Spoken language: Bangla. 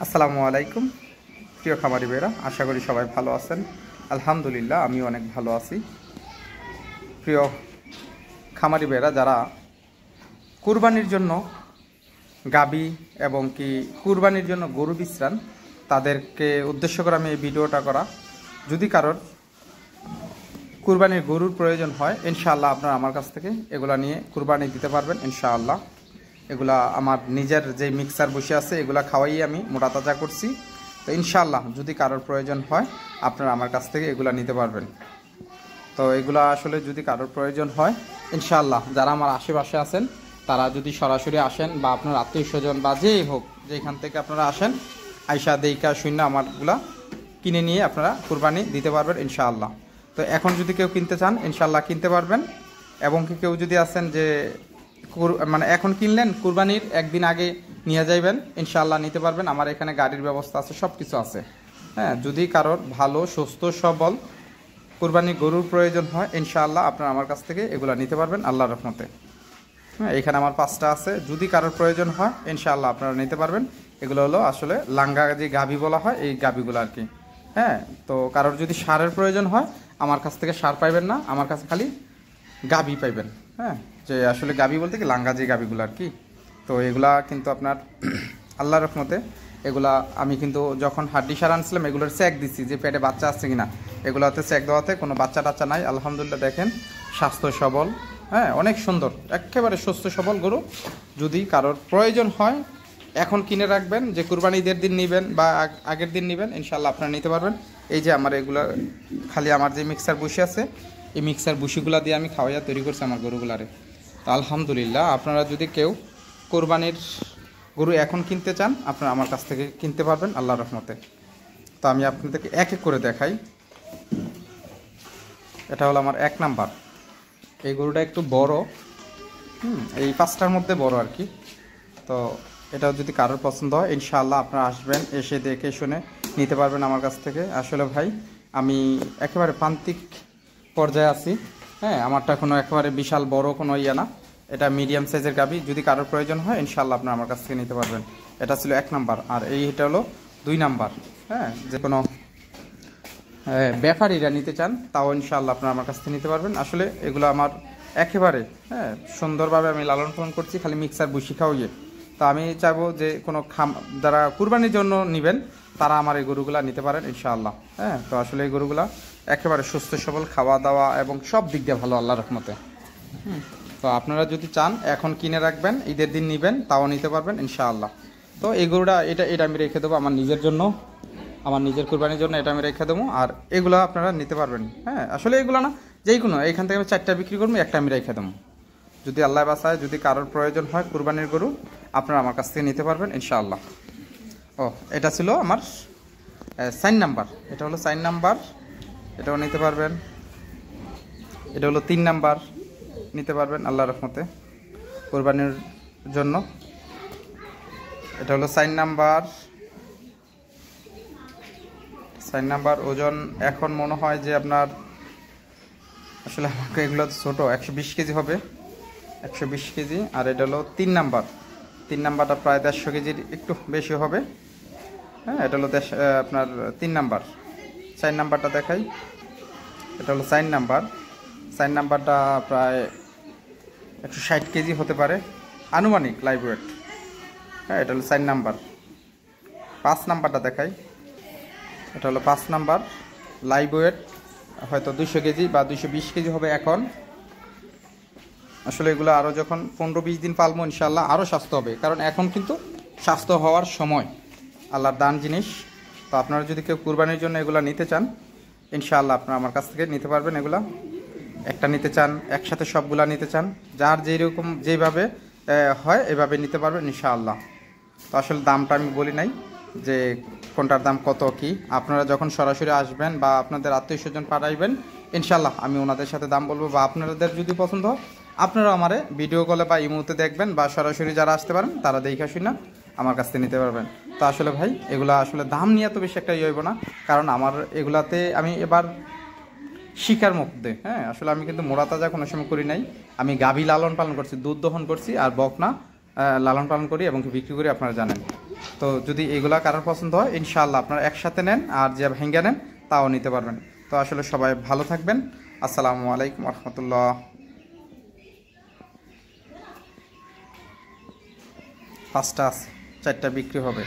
আসসালামু আলাইকুম প্রিয় খামারি ভাইরা, আশা করি সবাই ভালো আছেন। আলহামদুলিল্লাহ আমি অনেক ভালো আছি। প্রিয় খামারি ভাইরা, যারা কুরবানির জন্য গাবি এবং কি কুরবানির জন্য গরু বিশ্রান, তাদেরকে উদ্দেশ্য করে আমি এই ভিডিওটা করা। যদি কারোর কুরবানির গরুর প্রয়োজন হয়, ইনশাআল্লাহ আপনারা আমার কাছ থেকে এগুলা নিয়ে কুরবানি দিতে পারবেন ইনশাআল্লাহ। এগুলা আমার নিজের যে মিক্সার বসে আছে এগুলা খাওয়াই আমি মোটা তাজা করছি। তো ইনশাআল্লাহ যদি কারোর প্রয়োজন হয় আপনারা আমার কাছ থেকে এগুলা নিতে পারবেন। তো এগুলা আসলে যদি কারোর প্রয়োজন হয় ইনশাআল্লাহ, যারা আমার আশেপাশে আছেন তারা যদি সরাসরি আসেন বা আপনার আত্মীয় স্বজন বা যেই হোক, যেখান থেকে আপনারা আসেন, আইসা দেইকা শূন্য আমারগুলা কিনে নিয়ে আপনারা কুরবানি দিতে পারবেন ইনশাআল্লাহ। তো এখন যদি কেউ কিনতে চান ইনশাআল্লাহ কিনতে পারবেন। এবং কি কেউ যদি আছেন যে মানে এখন কিনলেন কুরবানির একদিন আগে নিয়ে যাইবেন, ইনশাআল্লাহ নিতে পারবেন। আমার এখানে গাড়ির ব্যবস্থা আছে, সব কিছু আছে। হ্যাঁ, যদি কারোর ভালো সুস্থ সবল কুরবানি গরুর প্রয়োজন হয় ইনশাআল্লাহ আপনারা আমার কাছ থেকে এগুলো নিতে পারবেন আল্লাহর রহমতে। হ্যাঁ, এখানে আমার 5টা আছে, যদি কারোর প্রয়োজন হয় ইনশাআল্লাহ আপনারা নিতে পারবেন। এগুলো হলো আসলে লাঙ্গা যে গাভী বলা হয়, এই গাভীগুলো আর কি। হ্যাঁ, তো কারোর যদি সারের প্রয়োজন হয় আমার কাছ থেকে সার পাইবেন না, আমার কাছে খালি গাভী পাইবেন। হ্যাঁ, যে আসলে গাভী বলতে কি লাঙ্গা যে গাভীগুলো আর কি। তো এগুলা কিন্তু আপনার আল্লাহর রহমতে এগুলা আমি কিন্তু যখন হাড্ডি সার আনছিলাম এগুলোর চেক দিচ্ছি যে পেটে বাচ্চা আসছে কিনা। এগুলোতে চেক দেওয়াতে কোনো বাচ্চা টাচ্চা নাই, আলহামদুলিল্লাহ। দেখেন স্বাস্থ্য সবল, হ্যাঁ অনেক সুন্দর, একেবারে সুস্থ সবল গরু। যদি কারোর প্রয়োজন হয় এখন কিনে রাখবেন, যে কুরবানি ঈদের দিন নেবেন বা আগের দিন নেবেন ইনশাআল্লাহ আপনারা নিতে পারবেন। এই যে আমার এগুলো খালি আমার যে মিক্সার বসি আছে, এই মিক্সার বসিগুলা দিয়ে আমি খাওয়াইয়া তৈরি করছি আমার গরুগুলারে। তো আলহামদুলিল্লাহ আপনারা যদি কেউ কোরবানির গরু এখন কিনতে চান আপনারা আমার কাছ থেকে কিনতে পারবেন আল্লাহর রহমতে। তো আমি আপনাদেরকে এক এক করে দেখাই। এটা হলো আমার 1 নাম্বার। এই গরুটা একটু বড়, এই 5টার মধ্যে বড় আর কি। তো এটাও যদি কারোর পছন্দ হয় ইনশাআল্লাহ আপনারা আসবেন, এসে দেখে শুনে নিতে পারবেন আমার কাছ থেকে। আসলে ভাই আমি একেবারে প্রান্তিক পর্যায়ে আছি। হ্যাঁ, আমারটা কোনো একেবারে বিশাল বড় কোনো ইয়ে না, এটা মিডিয়াম সাইজের গাভী। যদি কারোর প্রয়োজন হয় ইনশাআল্লাহ আপনারা আমার কাছ থেকে নিতে পারবেন। এটা ছিল 1 নাম্বার। আর এটা হলো 2 নাম্বার। হ্যাঁ, যে কোনো ব্যাপারীরা নিতে চান তাও ইনশাআল্লাহ আপনারা আমার কাছ থেকে নিতে পারবেন। আসলে এগুলো আমার একেবারে সুন্দরভাবে আমি লালন পালন করছি, খালি মিক্সার বসি খাওয়িয়ে। তো আমি চাইবো যে কোনো যারা কুরবানির জন্য নেবেন তারা আমার এই গরুগুলা নিতে পারেন ইনশাআল্লাহ। হ্যাঁ, তো আসলে এই গরুগুলা একেবারে সুস্থ সবল, খাওয়া দাওয়া এবং সব দিক দিয়ে ভালো আল্লাহর রহমতে। তো আপনারা যদি চান এখন কিনে রাখবেন, ঈদের দিন নেবেন তাও নিতে পারবেন ইনশাআল্লাহ। তো এই গরুটা এটা আমি রেখে দেবো আমার নিজের জন্য, আমার নিজের কুরবানির জন্য এটা আমি রেখে দেবো। আর এগুলো আপনারা নিতে পারবেন। হ্যাঁ, আসলে এগুলো না যেই কোনো, এইখান থেকে আমি 4টা বিক্রি করবো, একটা আমি রেখে দেবো। যদি আল্লাহ বাসায় যদি কারোর প্রয়োজন হয় কুরবানির গরু আপনারা আমার কাছ থেকে নিতে পারবেন ইনশাআল্লাহ। ও এটা ছিল আমার 4 নাম্বার। এটা হলো 4 নাম্বার, এটাও নিতে পারবেন। এটা হলো 3 নাম্বার, নিতে পারবেন আল্লাহর রহমতে কুরবানির জন্য। এটা হলো 4 নাম্বার। 4 নাম্বার ওজন এখন মনে হয় যে আপনার, আসলে আমাকে এগুলো ছোটো, 120 কেজি হবে, 120 কেজি। আর এটা হলো 3 নাম্বার। 3 নাম্বারটা প্রায় 150 কেজির একটু বেশি হবে। হ্যাঁ, এটা হলো আপনার 3 নাম্বার। 4 নাম্বারটা দেখাই। এটা হলো 4 নাম্বার। 4 নাম্বারটা প্রায় 160 কেজি হতে পারে আনুমানিক লাইভ ওয়েট। হ্যাঁ, এটা হলো 4 নাম্বার। 5 নাম্বারটা দেখাই। এটা হলো 5 নাম্বার, লাইভ ওয়েট হয়তো 200 কেজি বা 220 কেজি হবে এখন। আসলে এগুলো আরও যখন 15-20 দিন পালবো ইনশাআল্লাহ আরও স্বাস্থ্য হবে, কারণ এখন কিন্তু স্বাস্থ্য হওয়ার সময়, আল্লাহর দান জিনিস। তো আপনারা যদি কেউ কুরবানির জন্য এগুলো নিতে চান ইনশাআল্লাহ আপনারা আমার কাছ থেকে নিতে পারবেন। এগুলা একটা নিতে চান, একসাথে সবগুলা নিতে চান, যার যেরকম যেভাবে হয় এভাবে নিতে পারবেন ইনশাআল্লাহ। তো আসলে দামটা আমি বলি নাই যে কোনটার দাম কত কি। আপনারা যখন সরাসরি আসবেন বা আপনাদের আত্মীয় স্বজন পাঠাইবেন ইনশাআল্লাহ আমি ওনাদের সাথে দাম বলবো। বা আপনাদের যদি পছন্দ হয় আপনারা আমারে ভিডিও কলে বা ইমোতে দেখবেন, বা সরাসরি যারা আসতে পারেন তারা দেখে শুনে আমার কাছ থেকে নিতে পারবেন। তো আসলে ভাই এগুলা আসলে দাম নিয়ে তো বেশি একটা ইয়ে হইব না, কারণ আমার এগুলাতে আমি এবার শিকার মধ্যে, হ্যাঁ আসলে আমি কিন্তু মোড়া তাজা কোনো সময় করি নাই। আমি গাভী লালন পালন করছি, দুধ দহন করছি আর বকনা লালন পালন করি এবং বিক্রি করি, আপনারা জানেন। তো যদি এগুলা কারোর পছন্দ হয় ইনশাআল্লাহ আপনারা একসাথে নেন, আর যে ভেঙ্গে নেন তাও নিতে পারবেন। তো আসলে সবাই ভালো থাকবেন। আসসালামু আলাইকুম রহমতুল্লাহ। 5টা আছে, 4টা বিক্রি হবে।